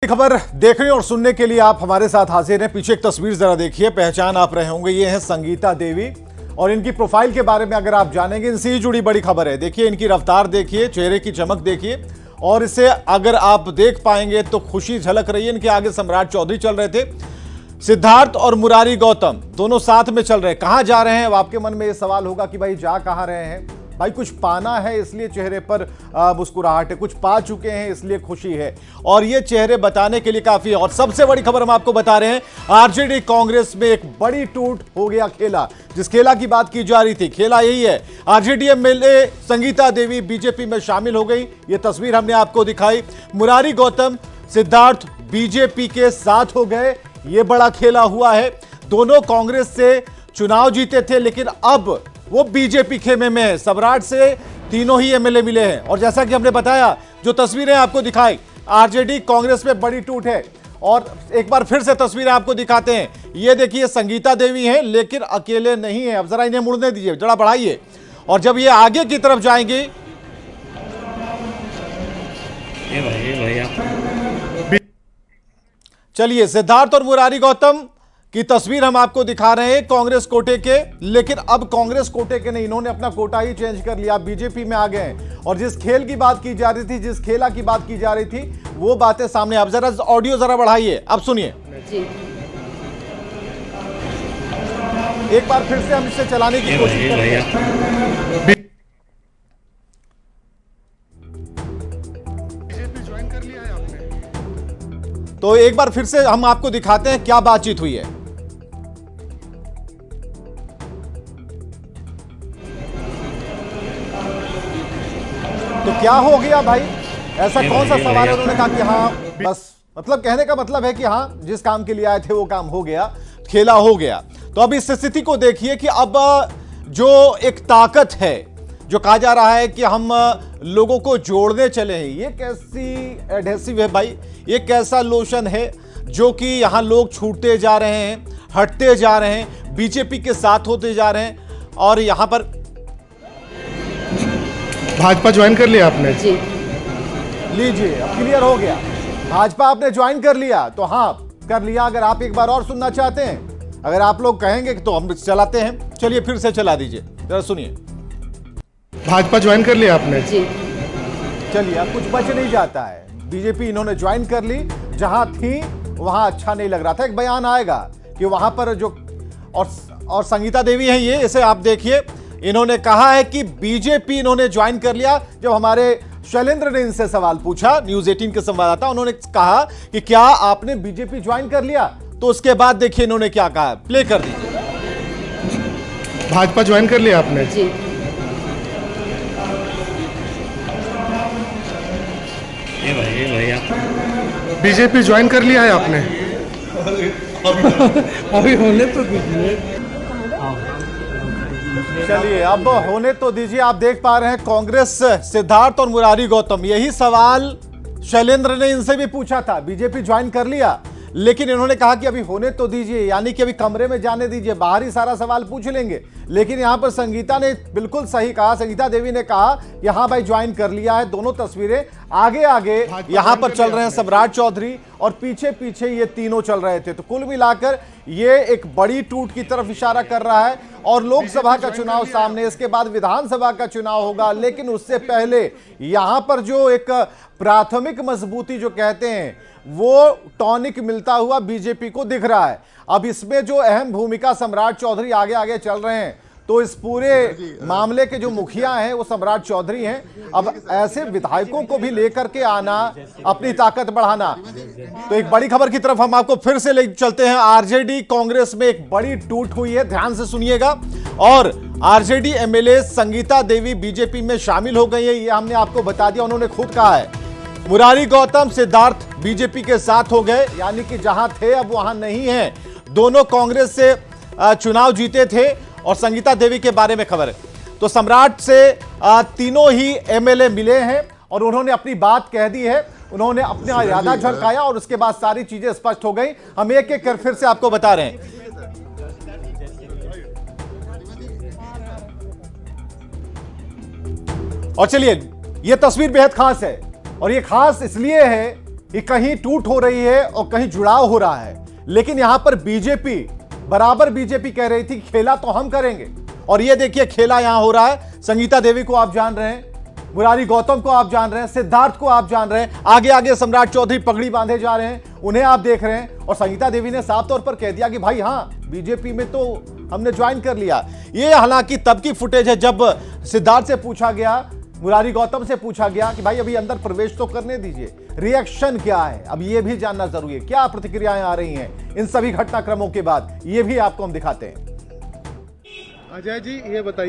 खबर देखने और सुनने के लिए आप हमारे साथ हाजिर हैं। पीछे एक तस्वीर जरा देखिए, पहचान आप रहे होंगे, ये है संगीता देवी। और इनकी प्रोफाइल के बारे में अगर आप जानेंगे, इनसे ही जुड़ी बड़ी खबर है। देखिए इनकी रफ्तार देखिए, चेहरे की चमक देखिए, और इसे अगर आप देख पाएंगे तो खुशी झलक रही है। इनके आगे सम्राट चौधरी चल रहे थे, सिद्धार्थ और मुरारी गौतम दोनों साथ में चल रहे हैं। कहां जा रहे हैं? अब आपके मन में यह सवाल होगा कि भाई जा कहां रहे हैं? भाई कुछ पाना है इसलिए चेहरे पर मुस्कुराहट है, कुछ पा चुके हैं इसलिए खुशी है, और ये चेहरे बताने के लिए काफी है। और सबसे बड़ी खबर हम आपको बता रहे हैं, आरजेडी कांग्रेस में एक बड़ी टूट हो गया खेला। जिस खेला की बात की जा रही थी, खेला यही है। RJD MLA Sangeeta Devi BJP में शामिल हो गई। ये तस्वीर हमने आपको दिखाई। मुरारी गौतम, सिद्धार्थ बीजेपी के साथ हो गए। ये बड़ा खेला हुआ है। दोनों कांग्रेस से चुनाव जीते थे, लेकिन अब वो बीजेपी खेमे में है। सम्राट से तीनों ही एमएलए मिले हैं, और जैसा कि हमने बताया, जो तस्वीरें आपको दिखाई, आरजेडी कांग्रेस में बड़ी टूट है। और एक बार फिर से तस्वीरें आपको दिखाते हैं। ये देखिए संगीता देवी हैं, लेकिन अकेले नहीं है। अब जरा इन्हें मुड़ने दीजिए, जरा बढ़ाइए, और जब ये आगे की तरफ जाएंगे, चलिए सिद्धार्थ और मुरारी गौतम की तस्वीर हम आपको दिखा रहे हैं, कांग्रेस कोटे के। लेकिन अब कांग्रेस कोटे के नहीं, इन्होंने अपना कोटा ही चेंज कर लिया, बीजेपी में आ गए हैं। और जिस खेल की बात की जा रही थी, जिस खेला की बात की जा रही थी, वो बातें सामने। आप जरा ऑडियो जरा बढ़ाइए, अब सुनिए। एक बार फिर से हम इसे चलाने की कोशिश करेंगे। तो एक बार फिर से हम आपको दिखाते हैं क्या बातचीत हुई है। तो क्या हो गया भाई? ऐसा कौन सा सवाल है? उन्होंने कहा कि हाँ, बस मतलब कहने का मतलब है कि हाँ, जिस काम के लिए आए थे वो काम हो गया, खेला हो गया। तो अब इस स्थिति को देखिए कि अब जो एक ताकत है, जो कहा जा रहा है कि हम लोगों को जोड़ने चले हैं, ये कैसी एडहेसिव है भाई? ये कैसा लोशन है जो कि यहां लोग छूटते जा रहे हैं, हटते जा रहे हैं, बीजेपी के साथ होते जा रहे हैं। और यहां पर भाजपा ज्वाइन कर लिया आपने? जी लीजिए, अब क्लियर हो गया। भाजपा आपने ज्वाइन कर लिया, तो हाँ कर लिया। अगर आप एक बार और सुनना चाहते हैं, अगर आप लोग कहेंगे तो हम चलाते हैं। चलिए फिर से चला दीजिए, जरा सुनिए। भाजपा ज्वाइन कर लिया आपने? जी चलिए, अब कुछ बच नहीं जाता है। बीजेपी इन्होंने ज्वाइन कर ली। जहां थी वहां अच्छा नहीं लग रहा था। एक बयान आएगा कि वहां पर जो और संगीता देवी हैं ये, इसे आप देखिए। इन्होंने कहा है कि बीजेपी इन्होंने ज्वाइन कर लिया। जब हमारे शैलेंद्र ने इनसे सवाल पूछा, न्यूज 18 के संवाददाता, उन्होंने कहा कि क्या आपने बीजेपी ज्वाइन कर लिया? तो उसके बाद देखिए इन्होंने क्या कहा, प्ले कर दीजिए। भाजपा ज्वाइन कर लिया आपने? जी बीजेपी ज्वाइन कर लिया है आपने? अभी होने तो दीजिए। चलिए अब होने तो दीजिए। आप देख पा रहे हैं कांग्रेस सिद्धार्थ और मुरारी गौतम, यही सवाल शैलेंद्र ने इनसे भी पूछा था। बीजेपी ज्वाइन कर लिया, लेकिन इन्होंने कहा कि अभी होने तो दीजिए, यानी कि अभी कमरे में जाने दीजिए, बाहर ही सारा सवाल पूछ लेंगे। लेकिन यहां पर संगीता ने बिल्कुल सही कहा, संगीता देवी ने कहा कि हाँ भाई ज्वाइन कर लिया है। दोनों तस्वीरें आगे आगे यहां पर चल रहे हैं, सम्राट चौधरी, और पीछे पीछे ये तीनों चल रहे थे। तो कुल मिलाकर ये एक बड़ी टूट की तरफ इशारा कर रहा है। और लोकसभा का चुनाव सामने, इसके बाद विधानसभा का चुनाव होगा, लेकिन उससे पहले यहां पर जो एक प्राथमिक मजबूती जो कहते हैं, वो टॉनिक मिलता हुआ बीजेपी को दिख रहा है। अब इसमें जो अहम भूमिका सम्राट चौधरी आगे आगे चल रहे हैं, तो इस पूरे मामले के जो मुखिया हैं वो सम्राट चौधरी हैं। अब ऐसे विधायकों को भी लेकर के आना, अपनी ताकत बढ़ाना। तो एक बड़ी खबर की तरफ हम आपको फिर से ले चलते हैं। आरजेडी कांग्रेस में एक बड़ी टूट हुई है, ध्यान से सुनिएगा। और RJD MLA Sangeeta Devi BJP में शामिल हो गई है, ये हमने आपको बता दिया। उन्होंने खुद कहा है। मुरारी गौतम, सिद्धार्थ बीजेपी के साथ हो गए, यानी कि जहां थे अब वहां नहीं है। दोनों कांग्रेस से चुनाव जीते थे। और संगीता देवी के बारे में खबर है, तो सम्राट से तीनों ही एमएलए मिले हैं और उन्होंने अपनी बात कह दी है। उन्होंने अपना इरादा झलकाया और उसके बाद सारी चीजें स्पष्ट हो गई। हम एक एक कर फिर से आपको बता रहे हैं। और चलिए, यह तस्वीर बेहद खास है, और यह खास इसलिए है कि कहीं टूट हो रही है और कहीं जुड़ाव हो रहा है, लेकिन यहां पर बीजेपी बराबर बीजेपी कह रही थी खेला तो हम करेंगे, और ये देखिए खेला यहां हो रहा है। संगीता देवी को आप जान रहे हैं, मुरारी गौतम को आप जान रहे हैं, सिद्धार्थ को आप जान रहे हैं, आगे आगे सम्राट चौधरी पगड़ी बांधे जा रहे हैं, उन्हें आप देख रहे हैं। और संगीता देवी ने साफ तौर पर कह दिया कि भाई हां, बीजेपी में तो हमने ज्वाइन कर लिया। ये हालांकि तब की फुटेज है जब सिद्धार्थ से पूछा गया, मुरारी गौतम से पूछा गया कि भाई अभी अंदर प्रवेश तो करने दीजिए, रिएक्शन क्या है, अब ये भी जानना जरूरी है। क्या प्रतिक्रियाएं आ रही हैं इन सभी घटनाक्रमों के बाद, ये भी आपको हम दिखाते हैं। अजय जी ये बताइए